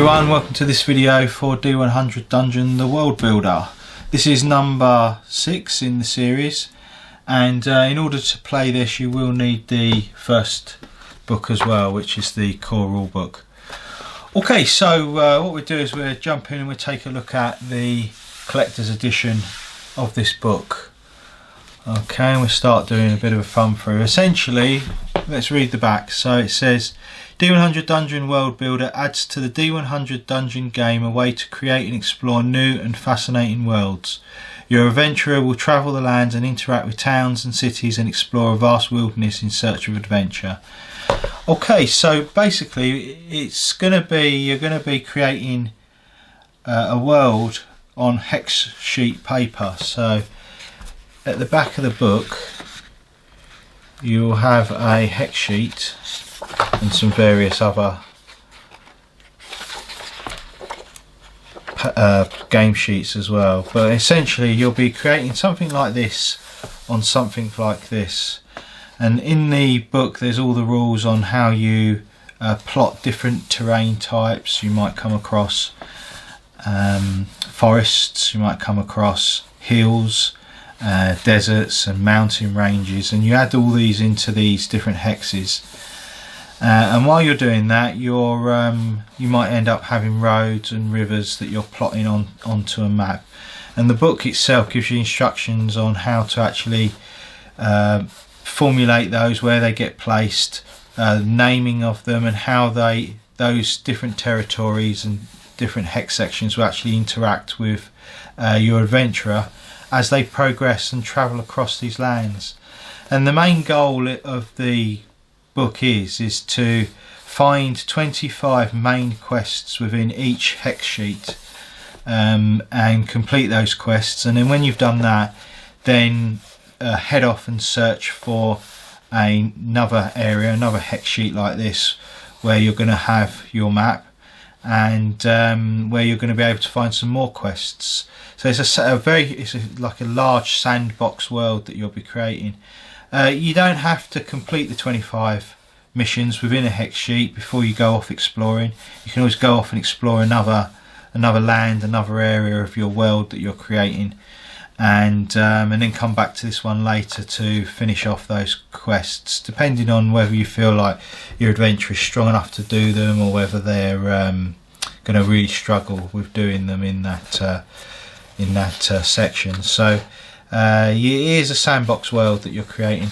everyone, welcome to this video for D100 Dungeon, the World Builder. This is number 6 in the series, and in order to play this you will need the first book as well, which is the core rule book. Okay, so what we do is we'll jump in and we'll take a look at the collector's edition of this book. Okay, and we'll start doing a bit of a thumb through. Essentially, let's read the back. So it says, D100 Dungeon World Builder adds to the D100 Dungeon game a way to create and explore new and fascinating worlds. Your adventurer will travel the lands and interact with towns and cities and explore a vast wilderness in search of adventure. Okay, so basically it's going to be, you're going to be creating a world on hex sheet paper. So at the back of the book you'll have a hex sheet and some various other game sheets as well, but essentially you'll be creating something like this on something like this. And in the book there's all the rules on how you plot different terrain types. You might come across forests, you might come across hills, deserts and mountain ranges, and you add all these into these different hexes. And while you're doing that, you might end up having roads and rivers that you're plotting onto a map. And the book itself gives you instructions on how to actually formulate those, where they get placed, naming of them, and how those different territories and different hex sections will actually interact with your adventurer as they progress and travel across these lands. And the main goal of the book is to find 25 main quests within each hex sheet, and complete those quests. And then when you've done that, then head off and search for another area, another hex sheet like this, where you're going to have your map, and where you're going to be able to find some more quests. So it's like a large sandbox world that you'll be creating. You don't have to complete the 25 missions within a hex sheet before you go off exploring. You can always go off and explore another land, another area of your world that you're creating, and then come back to this one later to finish off those quests, depending on whether you feel like your adventure is strong enough to do them, or whether they're going to really struggle with doing them in that section. So it is a sandbox world that you're creating.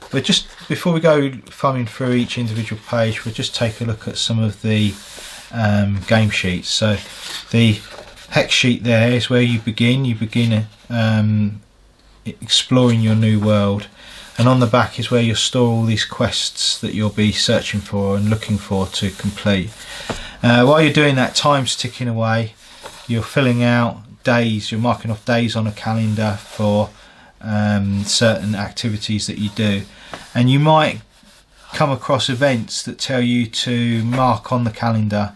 But just before we go thumbing through each individual page, we'll just take a look at some of the game sheets. So the hex sheet there is where you begin. You begin exploring your new world, and on the back is where you'll store all these quests that you'll be searching for and looking for to complete. While you're doing that, time's ticking away. You're filling out days, you're marking off days on a calendar for certain activities that you do, and you might come across events that tell you to mark on the calendar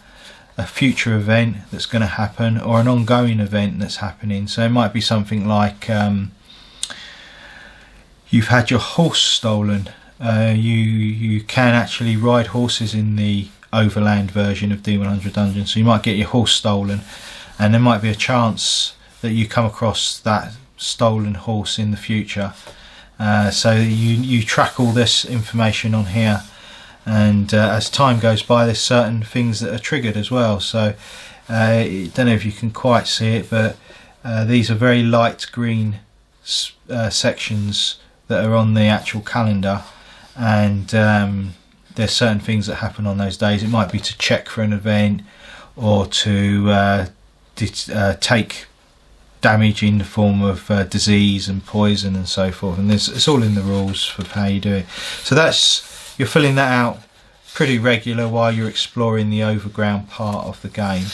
a future event that's going to happen, or an ongoing event that's happening. So it might be something like you've had your horse stolen. You can actually ride horses in the overland version of D100 Dungeon, so you might get your horse stolen, and there might be a chance that you come across that stolen horse in the future. So you track all this information on here, and as time goes by there's certain things that are triggered as well. So I don't know if you can quite see it, but these are very light green sections that are on the actual calendar, and there's certain things that happen on those days. It might be to check for an event, or to take damage in the form of disease and poison and so forth, and it's all in the rules for how you do it. So you're filling that out pretty regular while you're exploring the overground part of the game.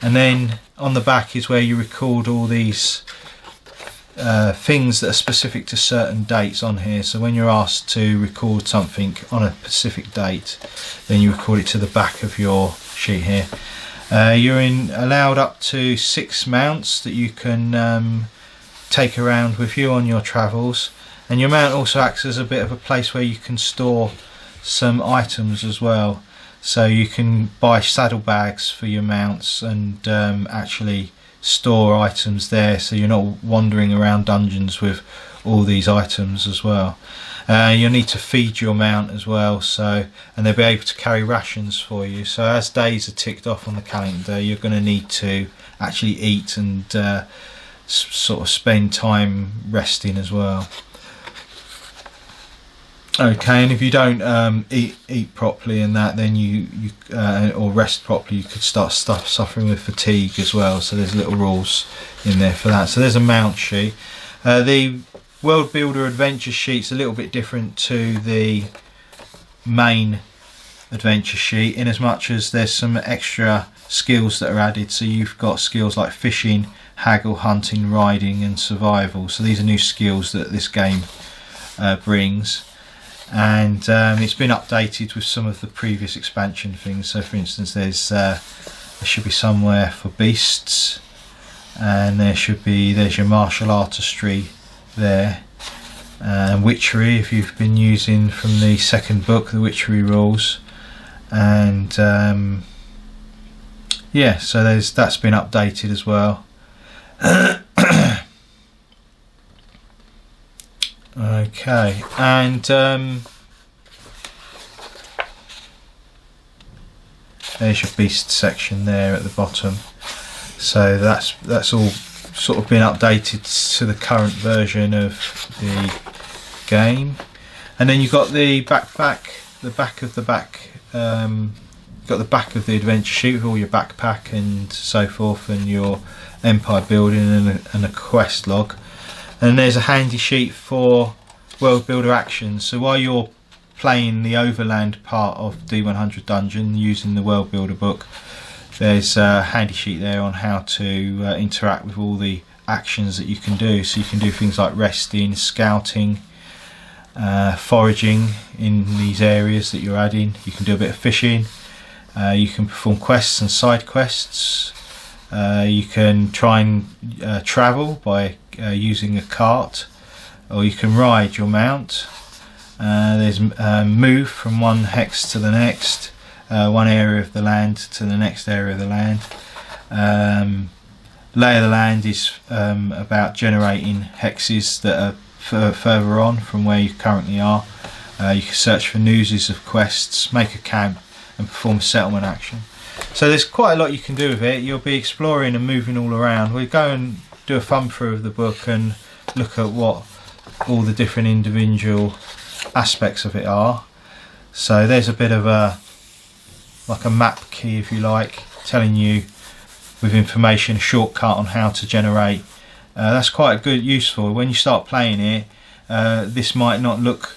And then on the back is where you record all these things that are specific to certain dates on here. So when you're asked to record something on a specific date, then you record it to the back of your sheet here. You're allowed up to 6 mounts that you can take around with you on your travels, and your mount also acts as a bit of a place where you can store some items as well. so you can buy saddlebags for your mounts and actually store items there, so you're not wandering around dungeons with all these items as well. You'll need to feed your mount as well, so, and they'll be able to carry rations for you. So as days are ticked off on the calendar, you're going to need to actually eat and sort of spend time resting as well. Okay, and if you don't eat properly and that, then you or rest properly, you could start suffering with fatigue as well. So there's little rules in there for that. So there's a mount sheet. The World Builder Adventure sheet's a little bit different to the main adventure sheet, in as much as there's some extra skills that are added. So you've got skills like fishing, haggle, hunting, riding and survival. So these are new skills that this game brings. And it's been updated with some of the previous expansion things. So for instance, there should be somewhere for beasts, and there's your martial artistry there, and witchery if you've been using from the second book the witchery rules, and yeah, so that's been updated as well. Okay, and there's your beast section there at the bottom. So that's all sort of been updated to the current version of the game. And then you've got the backpack, got the back of the adventure sheet with all your backpack and so forth, and your empire building and a quest log. And there's a handy sheet for World Builder actions. So while you're playing the overland part of D100 Dungeon using the World Builder book, there's a handy sheet there on how to interact with all the actions that you can do. So you can do things like resting, scouting, foraging in these areas that you're adding. You can do a bit of fishing. You can perform quests and side quests. You can try and travel by using a cart, or you can ride your mount. There's move from one hex to the next, one area of the land to the next area of the land. Lay of the land is about generating hexes that are further on from where you currently are. You can search for newses of quests, make a camp and perform a settlement action. So there's quite a lot you can do with it. You'll be exploring and moving all around. We'll go and do a thumb through of the book and look at what all the different individual aspects of it are. So there's a bit of like a map key, if you like, telling you with information a shortcut on how to generate. That's quite good, useful. When you start playing it, this might not look,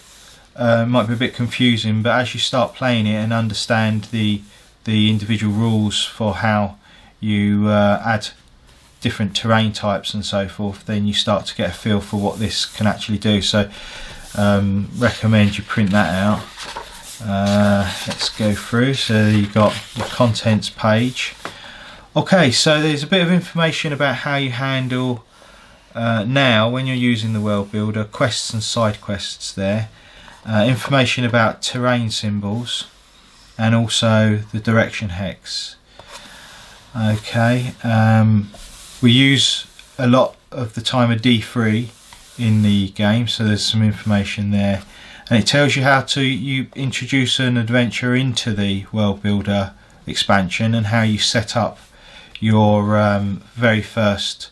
might be a bit confusing, but as you start playing it and understand the individual rules for how you add different terrain types and so forth, then you start to get a feel for what this can actually do. So recommend you print that out. Let's go through. So you've got the contents page. Okay, so there's a bit of information about how you handle now when you're using the World Builder, quests and side quests there. Information about terrain symbols and also the direction hex. Okay, we use a lot of the time a D3 in the game, so there's some information there, and it tells you how to introduce an adventure into the World Builder expansion and how you set up your very first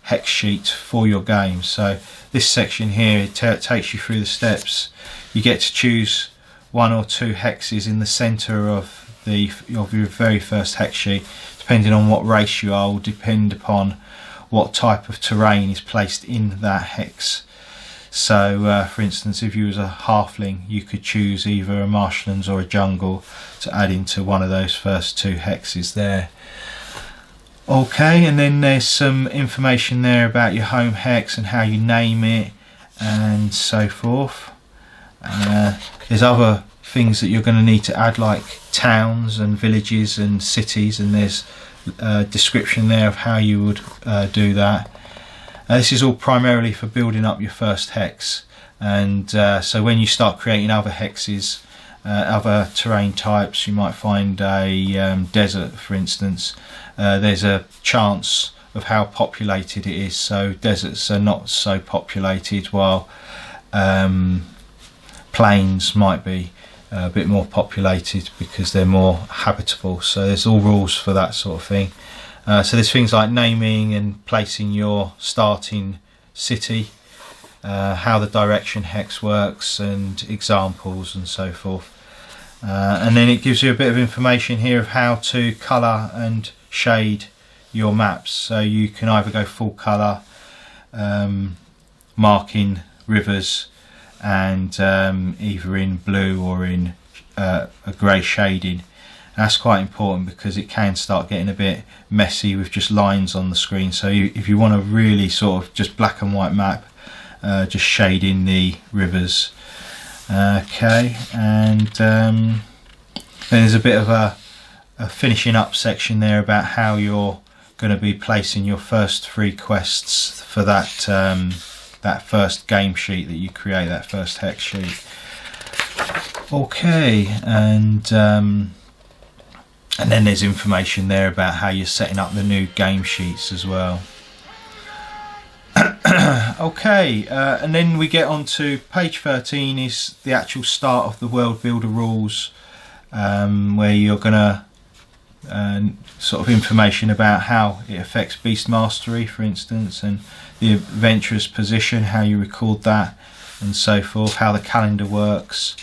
hex sheet for your game. So this section here takes you through the steps. You get to choose one or two hexes in the centre of your very first hex sheet, depending on what race you are, will depend upon what type of terrain is placed in that hex. So for instance, if you was a halfling, you could choose either a marshlands or a jungle to add into one of those first two hexes there. Okay, and then there's some information there about your home hex and how you name it and so forth. There's other things that you're going to need to add, like towns and villages and cities, and there's a description there of how you would do that. This is all primarily for building up your first hex, and so when you start creating other hexes, other terrain types. You might find a desert, for instance. There's a chance of how populated it is, so deserts are not so populated, while plains might be a bit more populated because they're more habitable. So there's all rules for that sort of thing. So there's things like naming and placing your starting city, how the direction hex works, and examples and so forth. And then it gives you a bit of information here of how to colour and shade your maps. So you can either go full colour, marking rivers, and either in blue or in a grey shading. That's quite important because it can start getting a bit messy with just lines on the screen. So if you want a really sort of just black and white map, just shade in the rivers. Okay, and then there's a bit of a finishing up section there about how you're going to be placing your first 3 quests for that that first game sheet that you create, that first hex sheet. Okay, and then there's information there about how you're setting up the new game sheets as well. Okay, and then we get on to page 13 is the actual start of the world builder rules, where you're gonna sort of information about how it affects beast mastery, for instance, and the adventurer's position, how you record that and so forth, how the calendar works,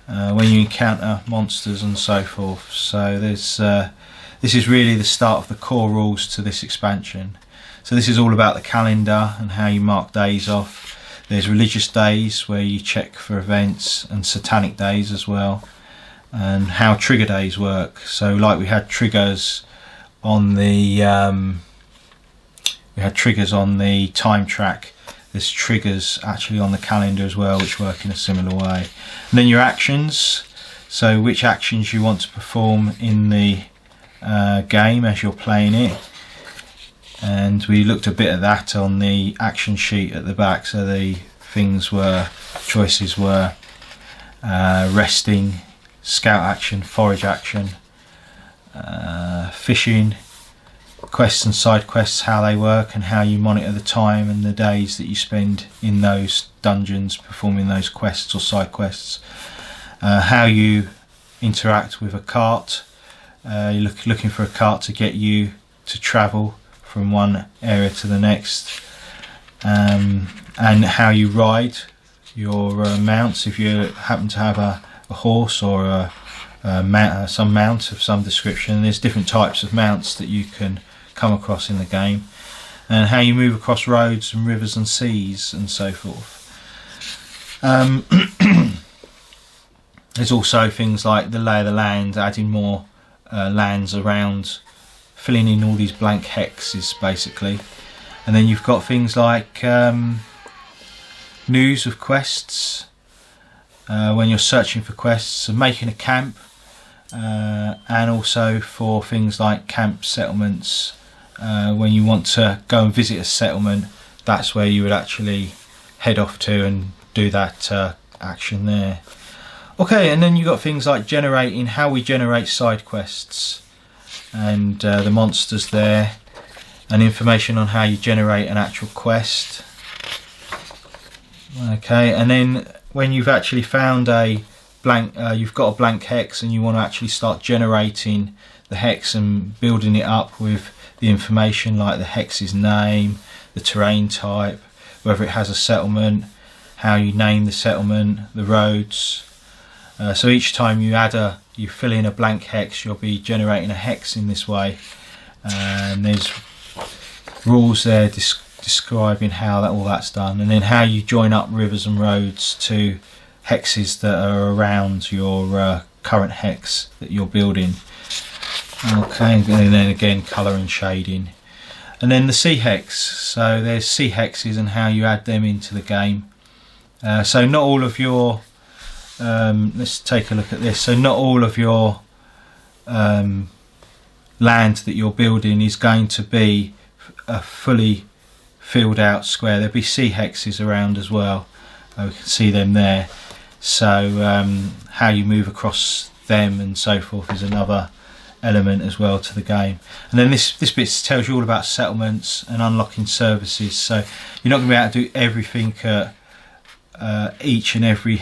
when you encounter monsters and so forth. So there's this is really the start of the core rules to this expansion. So this is all about the calendar and how you mark days off. There's religious days where you check for events, and satanic days as well, and how trigger days work. So like we had triggers on the time track, there's triggers actually on the calendar as well, which work in a similar way. And then your actions, so which actions you want to perform in the game as you're playing it. And we looked a bit at that on the action sheet at the back. So the choices were resting, scout action, forage action, fishing, quests and side quests, how they work and how you monitor the time and the days that you spend in those dungeons performing those quests or side quests, how you interact with a cart, you're looking for a cart to get you to travel from one area to the next, and how you ride your mounts, if you happen to have a horse or some mount of some description. There's different types of mounts that you can come across in the game, and how you move across roads and rivers and seas and so forth. There's also things like the lay of the land, adding more lands around, filling in all these blank hexes basically. And then you've got things like news of quests, when you're searching for quests, and making a camp, and also for things like camp settlements, when you want to go and visit a settlement, that's where you would actually head off to and do that action there. Okay, and then you've got things like generating, how we generate side quests, and the monsters there, and information on how you generate an actual quest. Okay, and then when you've actually found a blank, you've got a blank hex and you want to actually start generating the hex and building it up with the information like the hex's name, the terrain type, whether it has a settlement, how you name the settlement, the roads. So each time you fill in a blank hex, you'll be generating a hex in this way, and there's rules there describing how all that's done, and then how you join up rivers and roads to hexes that are around your current hex that you're building. Okay, and then again colour and shading, and then the sea hex. So there's sea hexes and how you add them into the game. So not all of your let's take a look at this. So not all of your land that you're building is going to be a fully filled out square. There'll be sea hexes around as well. We can see them there, So how you move across them and so forth is another element as well to the game. And then this bit tells you all about settlements and unlocking services. So you're not going to be able to do everything at each and every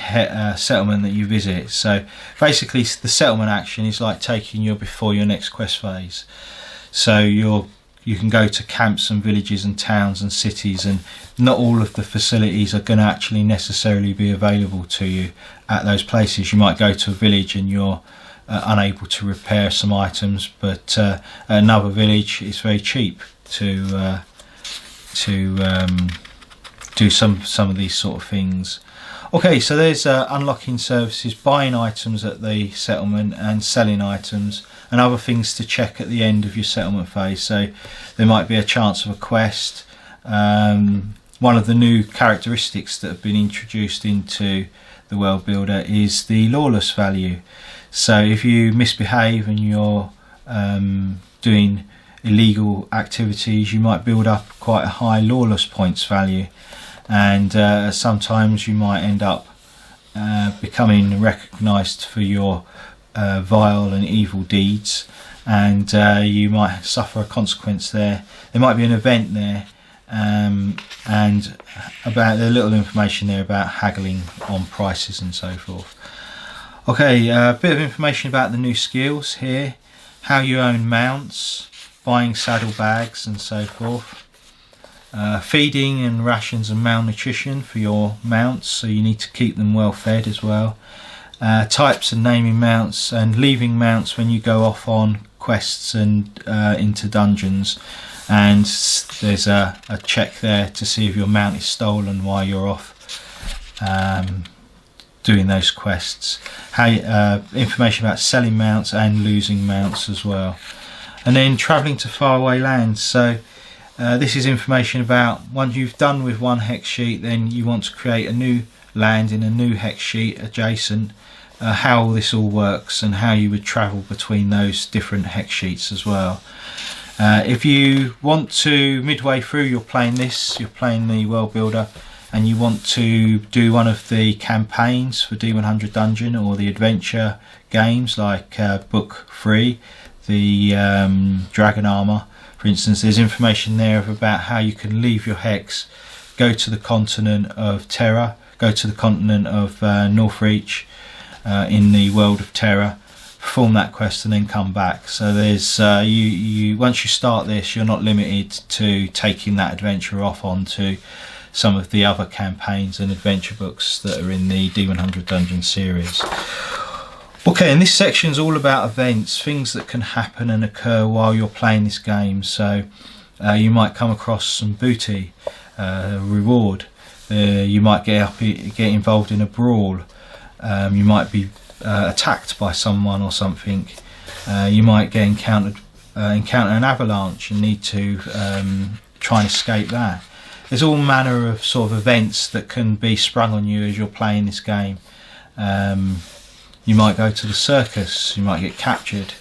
settlement that you visit. So basically the settlement action is like taking you before your next quest phase. So you can go to camps and villages and towns and cities, and not all of the facilities are going to actually necessarily be available to you at those places. You might go to a village and you're unable to repair some items, but at another village it's very cheap to do some of these sort of things. Okay, so there's unlocking services, buying items at the settlement and selling items, and other things to check at the end of your settlement phase. So there might be a chance of a quest. One of the new characteristics that have been introduced into the world builder is the lawless value. So if you misbehave and you're doing illegal activities, you might build up quite a high lawless points value, and sometimes you might end up becoming recognised for your vile and evil deeds, and you might suffer a consequence there. There might be an event there, and about a little information there about haggling on prices and so forth. Okay, a bit of information about the new skills here, how you own mounts, buying saddlebags and so forth. Feeding and rations and malnutrition for your mounts, so you need to keep them well fed as well. Types and naming mounts, and leaving mounts when you go off on quests and into dungeons, and there's a check there to see if your mount is stolen while you're off doing those quests. Information about selling mounts and losing mounts as well. And then travelling to faraway lands. So this is information about once you've done with one hex sheet, then you want to create a new land in a new hex sheet adjacent, how this all works and how you would travel between those different hex sheets as well. If you want to, midway through you're playing the world builder, and you want to do one of the campaigns for D100 Dungeon or the adventure games like book 3, the Dragon Armour, for instance, there's information there about how you can leave your hex, go to the continent of Terra, go to the continent of Northreach in the world of Terra, perform that quest and then come back. So there's once you start this, you're not limited to taking that adventure off onto some of the other campaigns and adventure books that are in the D100 Dungeon series. Okay, and this section is all about events, things that can happen and occur while you're playing this game. So you might come across some booty, reward. You might get involved in a brawl. You might be attacked by someone or something. You might encounter an avalanche and need to try and escape that. There's all manner of sort of events that can be sprung on you as you're playing this game. You might go to the circus, you might get captured,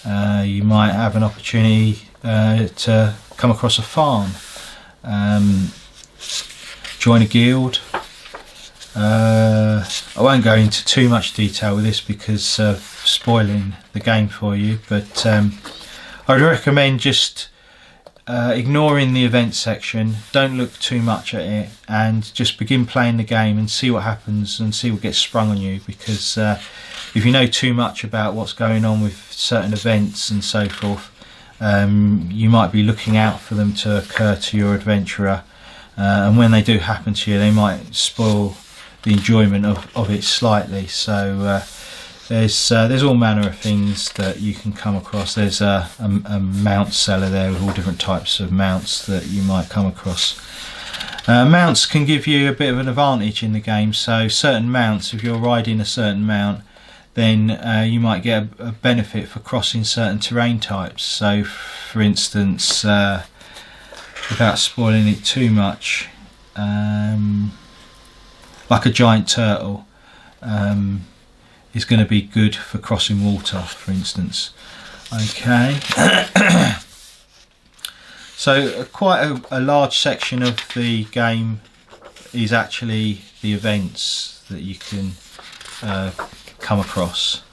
you might have an opportunity to come across a farm, join a guild. I won't go into too much detail with this because of spoiling the game for you, but I would recommend just ignoring the event section, don't look too much at it, and just begin playing the game and see what happens and see what gets sprung on you, because if you know too much about what's going on with certain events and so forth, you might be looking out for them to occur to your adventurer, and when they do happen to you they might spoil the enjoyment of it slightly. So there's all manner of things that you can come across. There's a mount seller there with all different types of mounts that you might come across. Mounts can give you a bit of an advantage in the game. So certain mounts, if you're riding a certain mount, then you might get a benefit for crossing certain terrain types. So for instance, without spoiling it too much, like a giant turtle is going to be good for crossing water, for instance. Okay. So quite a large section of the game is actually the events, that you can come across.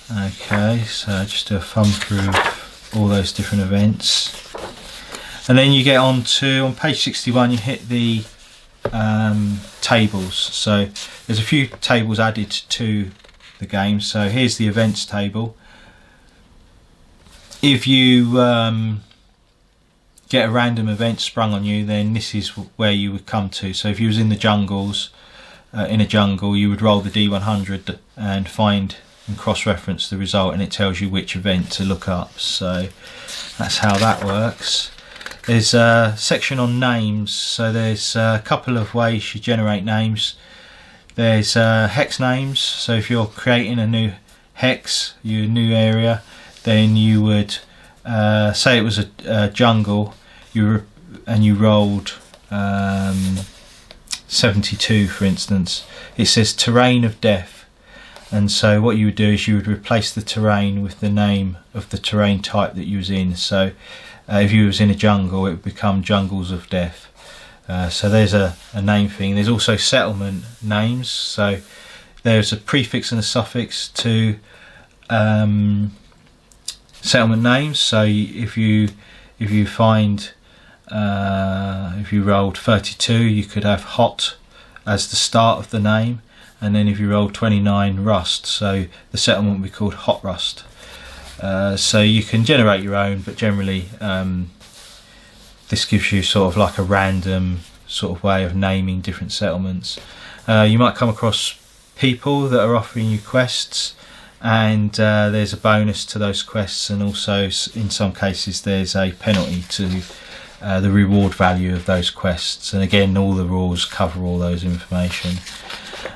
Okay, so just do a thumb through all those different events, and then you get on page 61. You hit the tables. So there's a few tables added to the game. So here's the events table. If you get a random event sprung on you, then this is where you would come to. So if you was in the jungles, in a jungle, you would roll the D100 and find and cross-reference the result, and it tells you which event to look up. So that's how that works. There's a section on names. So there's a couple of ways you generate names. There's hex names. So if you're creating a new hex, your new area, then you would say it was a jungle, and you rolled 72, for instance. It says terrain of death. And so what you would do is you would replace the terrain with the name of the terrain type that you was in. So if you was in a jungle, it would become jungles of death. So there's a name thing. There's also settlement names. So there's a prefix and a suffix to settlement names. So if you find if you rolled 32, you could have hot as the start of the name. And then if you roll 29, rust, so the settlement would be called Hot Rust. So you can generate your own, but generally this gives you sort of like a random sort of way of naming different settlements. You might come across people that are offering you quests, and there's a bonus to those quests, and also in some cases there's a penalty to the reward value of those quests. And again, all the rules cover all those information.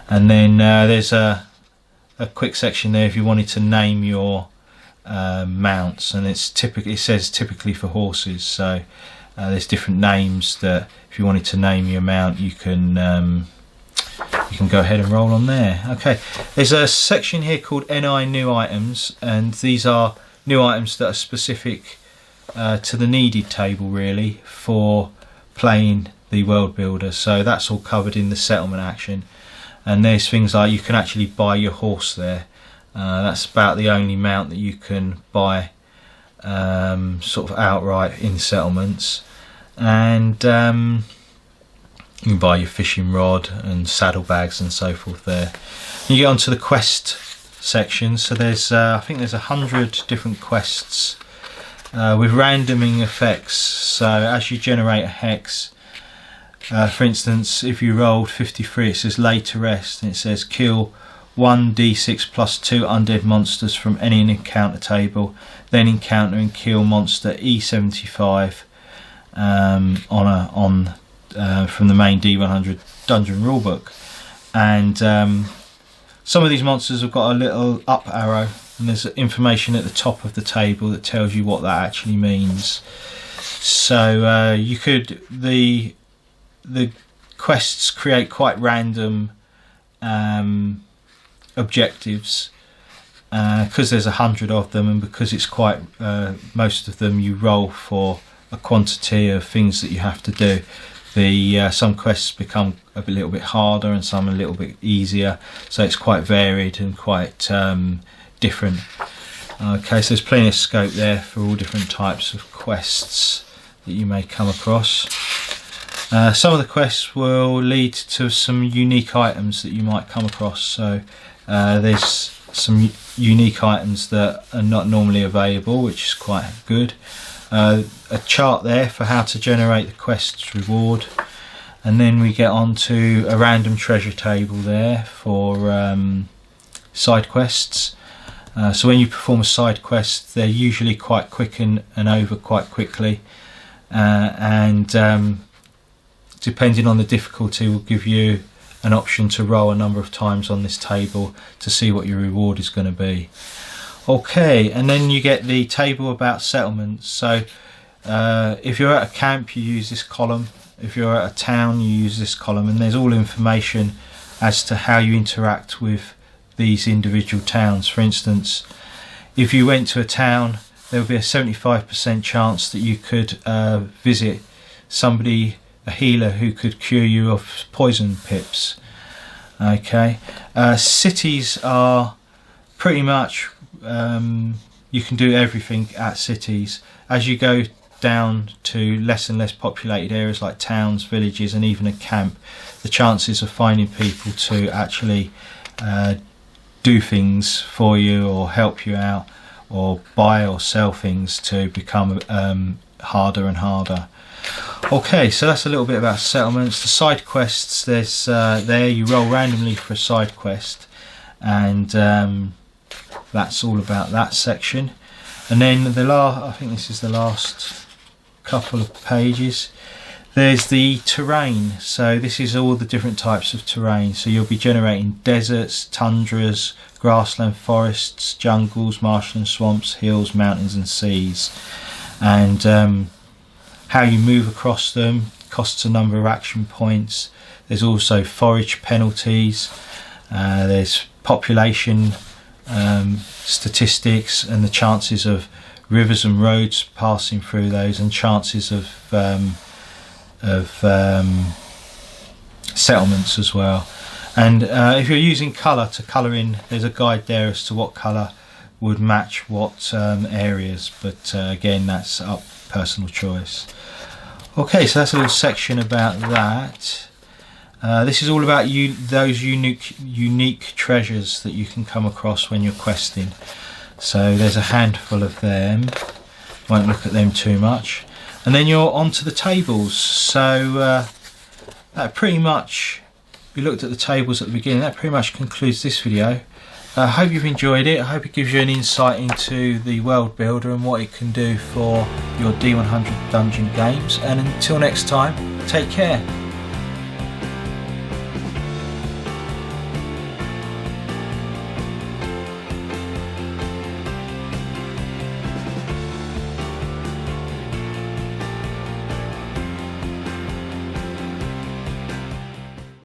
And then there's a quick section there if you wanted to name your mounts, and it says typically for horses. So there's different names that if you wanted to name your mount, you can go ahead and roll on there. Okay, there's a section here called NI new items, and these are new items that are specific to the needed table, really, for playing the world builder. So that's all covered in the settlement action. And there's things like you can actually buy your horse there. That's about the only mount that you can buy sort of outright in settlements. And you can buy your fishing rod and saddlebags and so forth there. You get onto the quest section. So there's I think there's 100 different quests with randoming effects. So as you generate a hex, for instance, if you rolled 53, it says lay to rest, and it says kill 1d6 plus 2 undead monsters from any encounter table, then encounter and kill monster E75 from the main D100 Dungeon rulebook. And some of these monsters have got a little up arrow, and there's information at the top of the table that tells you what that actually means. So you could the quests create quite random objectives because there's 100 of them, and because it's quite most of them you roll for a quantity of things that you have to do. Some quests become a little bit harder and some a little bit easier, so it's quite varied and quite different. Okay, so there's plenty of scope there for all different types of quests that you may come across. Some of the quests will lead to some unique items that you might come across. So there's some unique items that are not normally available, which is quite good. A chart there for how to generate the quest's reward, and then we get on to a random treasure table there for side quests. So when you perform a side quest, they're usually quite quick and over quite quickly, and depending on the difficulty will give you an option to roll a number of times on this table to see what your reward is going to be. Okay, and then you get the table about settlements. So if you're at a camp, you use this column. If you're at a town, you use this column, and there's all information as to how you interact with these individual towns. For instance, if you went to a town, there would be a 75% chance that you could visit somebody, a healer, who could cure you of poison pips. Okay, cities are pretty much you can do everything at cities. As you go down to less and less populated areas like towns, villages, and even a camp, the chances of finding people to actually do things for you or help you out or buy or sell things to become harder and harder. Okay, so that's a little bit about settlements. The side quests, there's there you roll randomly for a side quest, and that's all about that section. And then I think this is the last couple of pages, there's the terrain. So this is all the different types of terrain. So you'll be generating deserts, tundras, grassland, forests, jungles, marshland, swamps, hills, mountains and seas, and how you move across them costs a number of action points. There's also forage penalties, there's population statistics and the chances of rivers and roads passing through those, and chances of settlements as well. And if you're using colour to colour in, there's a guide there as to what colour would match what areas, but again, that's up personal choice. Okay, so that's a little section about that. This is all about those unique treasures that you can come across when you're questing. So there's a handful of them, won't look at them too much. And then you're onto the tables. So that pretty much, we looked at the tables at the beginning, that pretty much concludes this video. I hope you've enjoyed it. I hope it gives you an insight into the world builder and what it can do for your D100 Dungeon games. And until next time, take care.